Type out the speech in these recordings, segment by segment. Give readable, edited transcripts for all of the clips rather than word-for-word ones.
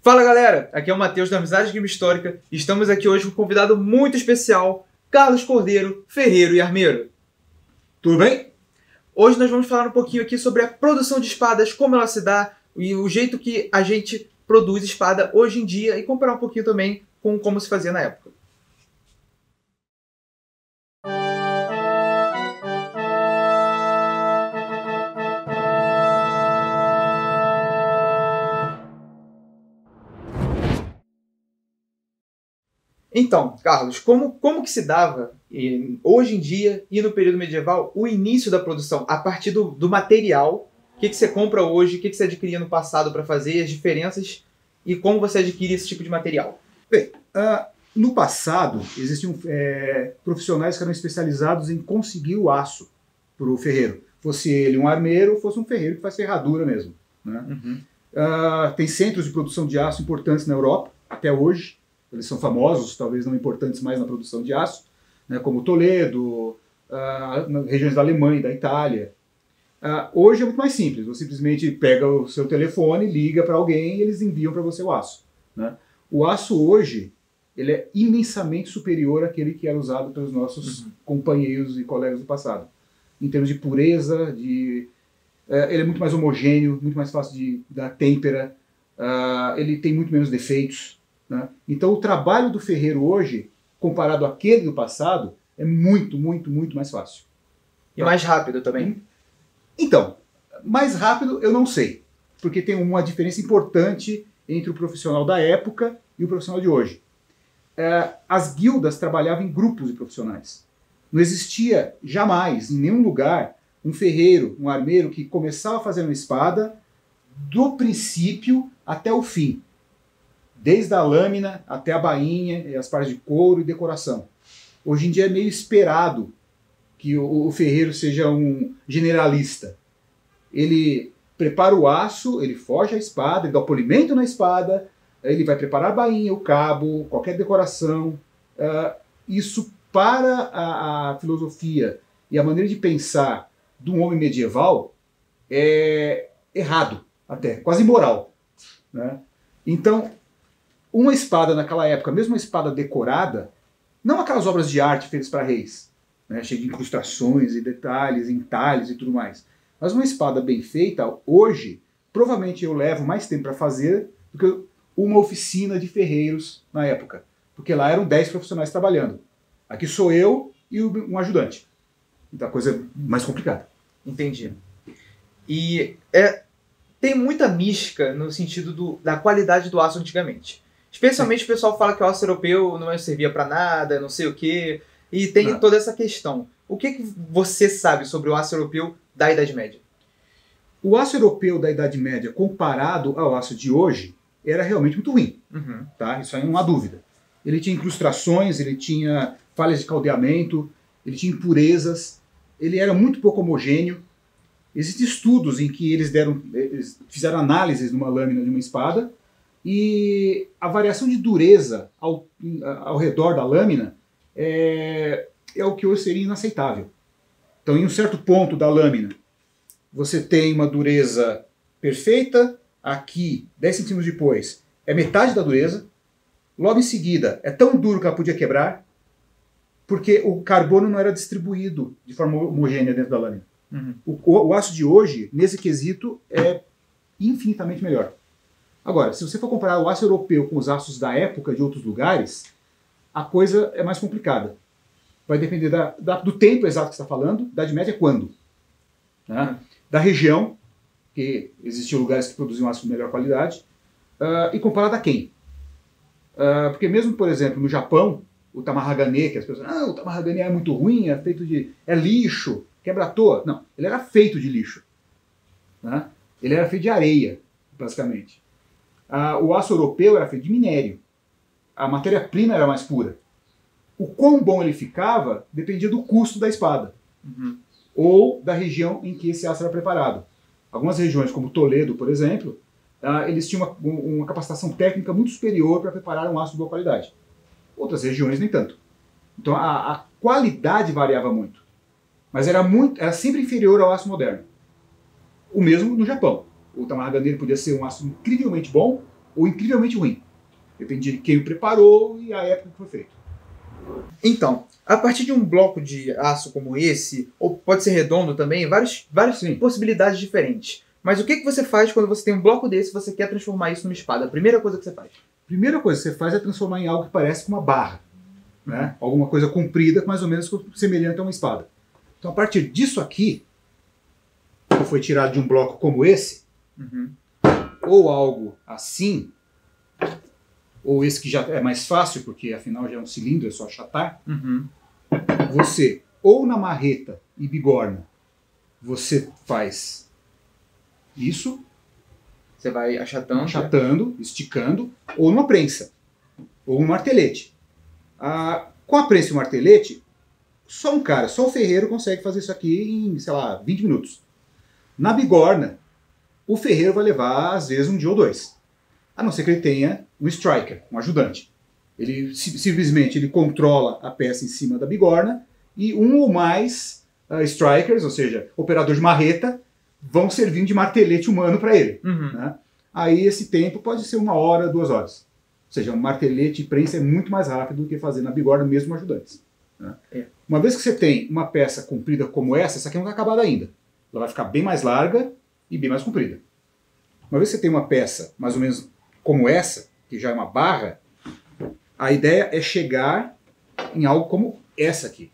Fala galera, aqui é o Matheus da Amizade Game Histórica e estamos aqui hoje com um convidado muito especial, Carlos Cordeiro, ferreiro e armeiro. Tudo bem? Hoje nós vamos falar um pouquinho aqui sobre a produção de espadas, como ela se dá e o jeito que a gente produz espada hoje em dia e comparar um pouquinho também com como se fazia na época. Então, Carlos, como que se dava hoje em dia e no período medieval o início da produção a partir do material? O que você compra hoje, o que você adquiria no passado para fazer, as diferenças e como você adquire esse tipo de material? Bem, no passado existiam profissionais que eram especializados em conseguir o aço para o ferreiro. Fosse ele um armeiro, fosse um ferreiro que faz ferradura mesmo, né? Tem centros de produção de aço importantes na Europa, até hoje. Eles são famosos, talvez não importantes mais na produção de aço, né, como Toledo, regiões da Alemanha e da Itália. Hoje é muito mais simples, você simplesmente pega o seu telefone, liga para alguém e eles enviam para você o aço, né? O aço hoje ele é imensamente superior àquele que era usado pelos nossos companheiros e colegas do passado. Em termos de pureza, ele é muito mais homogêneo, muito mais fácil da têmpera, ele tem muito menos defeitos, né? Então o trabalho do ferreiro hoje, comparado àquele do passado, é muito, muito, muito mais fácil. E mais rápido também? Então, mais rápido eu não sei, porque tem uma diferença importante entre o profissional da época e o profissional de hoje. As guildas trabalhavam em grupos de profissionais. Não existia jamais, em nenhum lugar, um ferreiro, um armeiro que começava fazendo uma espada do princípio até o fim. Desde a lâmina até a bainha, e as partes de couro e decoração. Hoje em dia é meio esperado que o ferreiro seja um generalista. Ele prepara o aço, ele forja a espada, ele dá o polimento na espada, ele vai preparar a bainha, o cabo, qualquer decoração. Isso para a filosofia e a maneira de pensar de um homem medieval é errado, até, quase imoral, né? Então, uma espada naquela época, mesmo uma espada decorada, não aquelas obras de arte feitas para reis, né, cheia de incrustações e detalhes, entalhes e tudo mais, mas uma espada bem feita, hoje, provavelmente eu levo mais tempo para fazer do que uma oficina de ferreiros na época, porque lá eram 10 profissionais trabalhando. Aqui sou eu e um ajudante. Então a coisa é mais complicada. Entendi. E tem muita mística no sentido da qualidade do aço antigamente. Especialmente o pessoal fala que o aço europeu não servia para nada, não sei o quê, e tem toda essa questão. O que você sabe sobre o aço europeu da Idade Média? O aço europeu da Idade Média, comparado ao aço de hoje, era realmente muito ruim. Tá? Isso aí não há dúvida. Ele tinha incrustações, ele tinha falhas de caldeamento, ele tinha impurezas, ele era muito pouco homogêneo. Existem estudos em que eles fizeram análises numa lâmina de uma espada, e a variação de dureza ao redor da lâmina é o que hoje seria inaceitável. Então, em um certo ponto da lâmina, você tem uma dureza perfeita, aqui, 10 centímetros depois, é metade da dureza, logo em seguida, é tão duro que ela podia quebrar, porque o carbono não era distribuído de forma homogênea dentro da lâmina. O aço de hoje, nesse quesito, é infinitamente melhor. Agora, se você for comparar o aço europeu com os aços da época de outros lugares, a coisa é mais complicada. Vai depender do tempo exato que você está falando, da Idade Média quando, né? Da região, que existiam lugares que produziam aço de melhor qualidade, e comparado a quem? Porque mesmo, por exemplo, no Japão, o tamarragane, que as pessoas o tamarragane é muito ruim, é lixo, quebra à toa. Não, ele era feito de lixo, né? Ele era feito de areia, basicamente. O aço europeu era feito de minério. A matéria-prima era mais pura. O quão bom ele ficava dependia do custo da espada. Ou da região em que esse aço era preparado. Algumas regiões, como Toledo, por exemplo, eles tinham uma capacitação técnica muito superior para preparar um aço de boa qualidade. Outras regiões nem tanto. Então a qualidade variava muito. Mas era sempre inferior ao aço moderno. O mesmo no Japão. O tamarragane podia ser um aço incrivelmente bom, ou incrivelmente ruim. Depende de quem o preparou e a época que foi feito. Então, a partir de um bloco de aço como esse, ou pode ser redondo também, várias possibilidades diferentes. Mas o que você faz quando você tem um bloco desse e você quer transformar isso numa espada? A primeira coisa que você faz? A primeira coisa que você faz é transformar em algo que parece com uma barra. Né? Alguma coisa comprida, mais ou menos semelhante a uma espada. Então, a partir disso aqui, que foi tirado de um bloco como esse, ou algo assim, ou esse que já é mais fácil, porque afinal já é um cilindro, é só achatar, você, ou na marreta e bigorna, você faz isso. Você vai achatando, esticando, ou numa prensa, ou um martelete. Com a prensa e o martelete, só um ferreiro consegue fazer isso aqui em, sei lá, 20 minutos. Na bigorna, o ferreiro vai levar, às vezes, um dia ou dois. A não ser que ele tenha um striker, um ajudante. Ele simplesmente ele controla a peça em cima da bigorna e um ou mais strikers, ou seja, operador de marreta, vão servindo de martelete humano para ele. Né? Aí esse tempo pode ser 1 hora, 2 horas. Ou seja, um martelete e prensa é muito mais rápido do que fazer na bigorna mesmo ajudantes. Né? Uma vez que você tem uma peça comprida como essa aqui não está acabada ainda. Ela vai ficar bem mais larga e bem mais comprida. Uma vez que você tem uma peça mais ou menos como essa, que já é uma barra, a ideia é chegar em algo como essa aqui.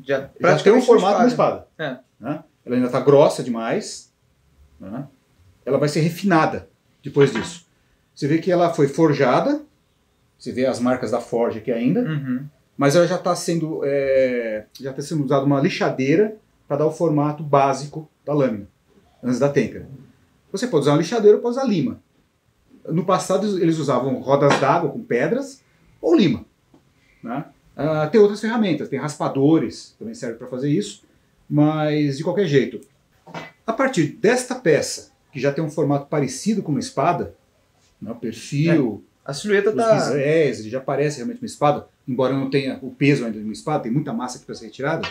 Já tem um formato de uma espada. Né? Ela ainda está grossa demais. Né? Ela vai ser refinada depois disso. Você vê que ela foi forjada. Você vê as marcas da forja aqui ainda. Mas ela já está sendo usada uma lixadeira para dar o formato básico da lâmina, antes da têmpera. Você pode usar uma lixadeira ou pode usar lima. No passado eles usavam rodas d'água com pedras ou lima. Né? Tem outras ferramentas, tem raspadores, também serve para fazer isso, mas de qualquer jeito. A partir desta peça, que já tem um formato parecido com uma espada, né, o perfil... A silhueta está... ele já parece realmente uma espada, embora não tenha o peso ainda de uma espada, tem muita massa aqui para ser retirada.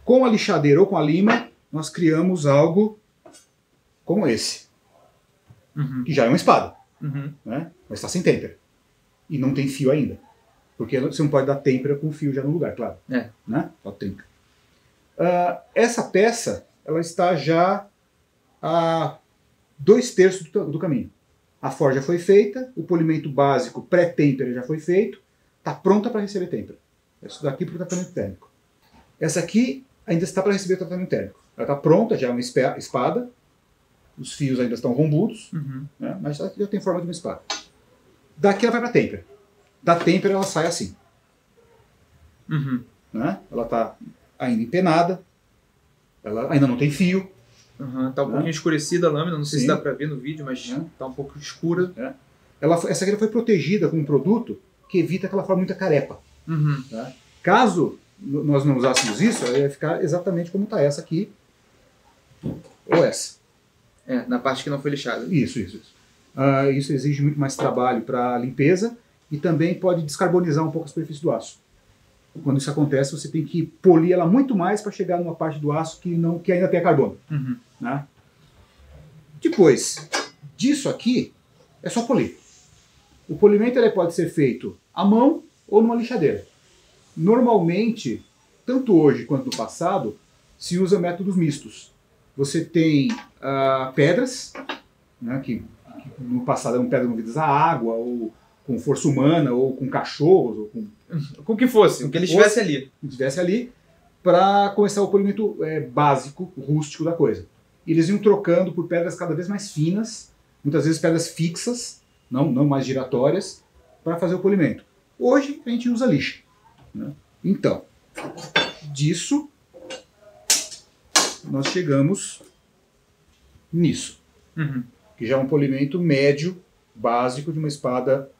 Com a lixadeira ou com a lima, nós criamos algo como esse, que já é uma espada, né? Mas está sem têmpera. E não tem fio ainda. Porque você não pode dar têmpera com o fio já no lugar, claro. Né? Só trinca. Essa peça, ela está já a 2/3 do caminho. A forja foi feita, o polimento básico pré-têmpera já foi feito, está pronta para receber têmpera. Isso daqui para o tratamento térmico. Essa aqui ainda está para receber tratamento térmico. Ela está pronta, já é uma espada. Os fios ainda estão rombudos, né? Mas já tem forma de uma espada. Daqui ela vai para a têmpera. Da têmpera ela sai assim. Né? Ela está ainda empenada, ela ainda não tem fio. Está um pouquinho escurecida a lâmina, não sei se dá para ver no vídeo, mas está um pouco escura. Essa aqui foi protegida com um produto que evita que ela forme muita carepa. Tá? Caso nós não usássemos isso, ela ia ficar exatamente como está essa aqui, ou essa. Na parte que não foi lixada. Isso. Isso exige muito mais trabalho para limpeza e também pode descarbonizar um pouco a superfície do aço. Quando isso acontece, você tem que polir ela muito mais para chegar numa parte do aço que ainda tenha carbono. Né? Depois disso aqui, é só polir. O polimento ele pode ser feito à mão ou numa lixadeira. Normalmente, tanto hoje quanto no passado, se usa métodos mistos. Você tem pedras, né, que no passado eram pedras movidas a água, ou com força humana, ou com cachorros, ou com o que fosse, o que ele estivesse ali. O que estivesse ali, para começar o polimento básico, rústico da coisa. Eles iam trocando por pedras cada vez mais finas, muitas vezes pedras fixas, não mais giratórias, para fazer o polimento. Hoje a gente usa lixa. Né? Então, disso, nós chegamos nisso. Que já é um polimento médio, básico, de uma espada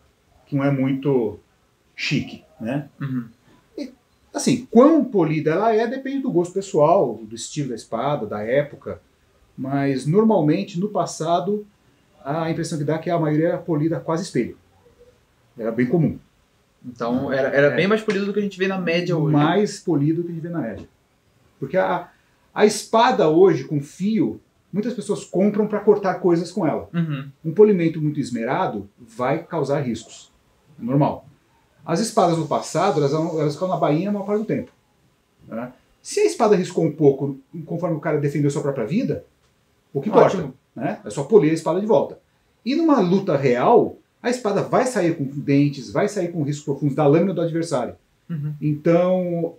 que não é muito chique. Né? E, assim, quão polida ela depende do gosto pessoal, do estilo da espada, da época, mas normalmente, no passado, a impressão que dá é que a maioria era polida quase espelho. Era bem comum. Então era bem mais polido do que a gente vê na média hoje. Mais polido do que a gente vê na média. Porque a espada hoje, com fio, muitas pessoas compram para cortar coisas com ela. Um polimento muito esmerado vai causar riscos. É normal. As espadas do passado, elas ficam na bainha a maior parte do tempo. Né? Se a espada riscou um pouco, conforme o cara defendeu sua própria vida, o que importa? Né? É só polir a espada de volta. E numa luta real, a espada vai sair com dentes, vai sair com riscos profundos da lâmina do adversário. Então,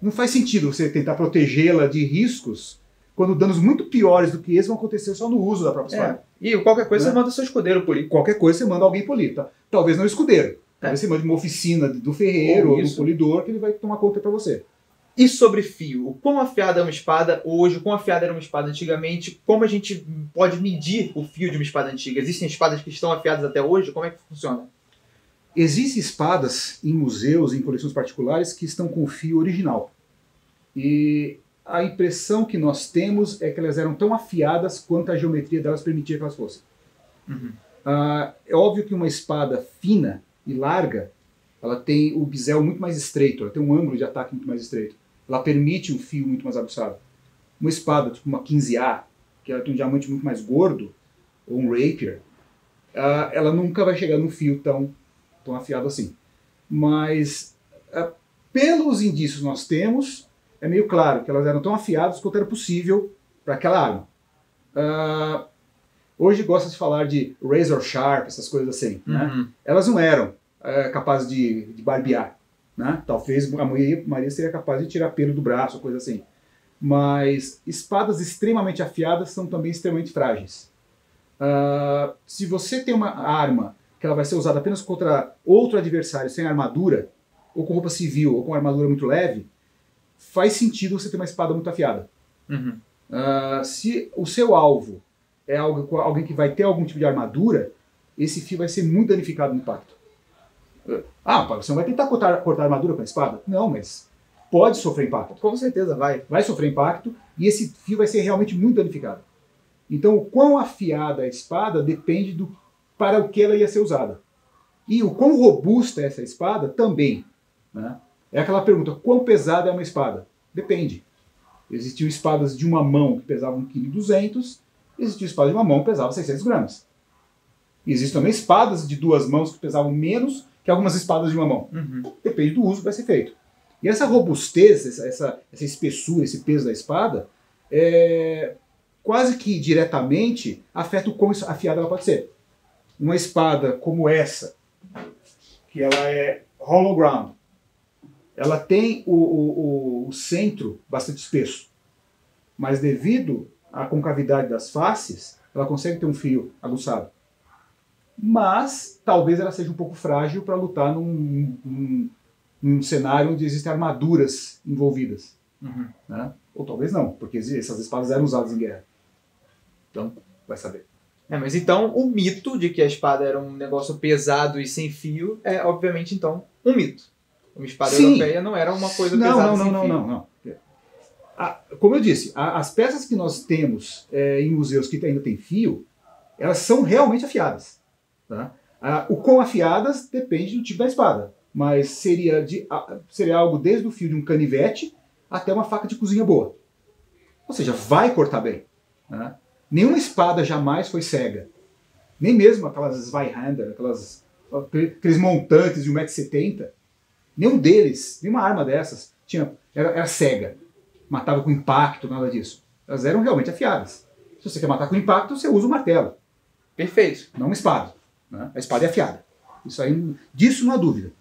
não faz sentido você tentar protegê-la de riscos quando danos muito piores do que esses vão acontecer só no uso da própria espada. E qualquer coisa você manda seu escudeiro polir. Qualquer coisa você manda alguém polir. Tá? Talvez não o escudeiro. Talvez você mande uma oficina do ferreiro ou do polidor que ele vai tomar conta para você. E sobre fio? O quão afiada é uma espada hoje? O quão afiada era uma espada antigamente? Como a gente pode medir o fio de uma espada antiga? Existem espadas que estão afiadas até hoje? Como é que funciona? Existem espadas em museus, em coleções particulares, que estão com o fio original. E a impressão que nós temos é que elas eram tão afiadas quanto a geometria delas permitia que elas fossem. É óbvio que uma espada fina e larga, ela tem o bisel muito mais estreito, ela tem um ângulo de ataque muito mais estreito. Ela permite um fio muito mais aguçado. Uma espada, tipo uma 15A, que ela tem um diamante muito mais gordo, ou um rapier, ela nunca vai chegar num fio tão afiado assim. Mas, pelos indícios que nós temos, é meio claro que elas eram tão afiadas quanto era possível para aquela arma. Hoje gosta de falar de razor sharp, essas coisas assim. Né? Elas não eram capazes de barbear. Né? Talvez a Maria seria capaz de tirar pelo do braço, coisa assim. Mas espadas extremamente afiadas são também extremamente frágeis. Se você tem uma arma que ela vai ser usada apenas contra outro adversário sem armadura, ou com roupa civil, ou com armadura muito leve, faz sentido você ter uma espada muito afiada. Se o seu alvo é alguém que vai ter algum tipo de armadura, esse fio vai ser muito danificado no impacto. Você não vai tentar cortar a armadura com a espada? Não, mas pode sofrer impacto. Com certeza vai. Vai sofrer impacto e esse fio vai ser realmente muito danificado. Então, o quão afiada a espada depende para o que ela ia ser usada. E o quão robusta é essa espada também. Né? É aquela pergunta, quão pesada é uma espada? Depende. Existiam espadas de uma mão que pesavam 1,2 kg, existiam espadas de uma mão que pesavam 600 gramas. Existem também espadas de 2 mãos que pesavam menos que algumas espadas de uma mão. Depende do uso que vai ser feito. E essa robustez, essa espessura, esse peso da espada, quase que diretamente afeta o quão afiada ela pode ser. Uma espada como essa, que ela é hollow ground, ela tem o centro bastante espesso, mas devido à concavidade das faces, ela consegue ter um fio aguçado. Mas talvez ela seja um pouco frágil para lutar num cenário onde existem armaduras envolvidas. Né? Ou talvez não, porque essas espadas eram usadas em guerra. Então, vai saber. Mas então o mito de que a espada era um negócio pesado e sem fio é, obviamente, então, um mito. Uma espada europeia não era uma coisa pesada sem fio. Não. Como eu disse, as peças que nós temos em museus que ainda tem fio, elas são realmente afiadas. Tá? O quão afiadas depende do tipo da espada. Mas seria algo desde o fio de um canivete até uma faca de cozinha boa. Ou seja, vai cortar bem. Né? Nenhuma espada jamais foi cega. Nem mesmo aquelas Zweihander, aqueles montantes de 1,70 m. Nenhum deles, nenhuma arma dessas, era cega. Matava com impacto, nada disso. Elas eram realmente afiadas. Se você quer matar com impacto, você usa o martelo. Perfeito. Não uma espada. Né? A espada é afiada. Disso não há dúvida.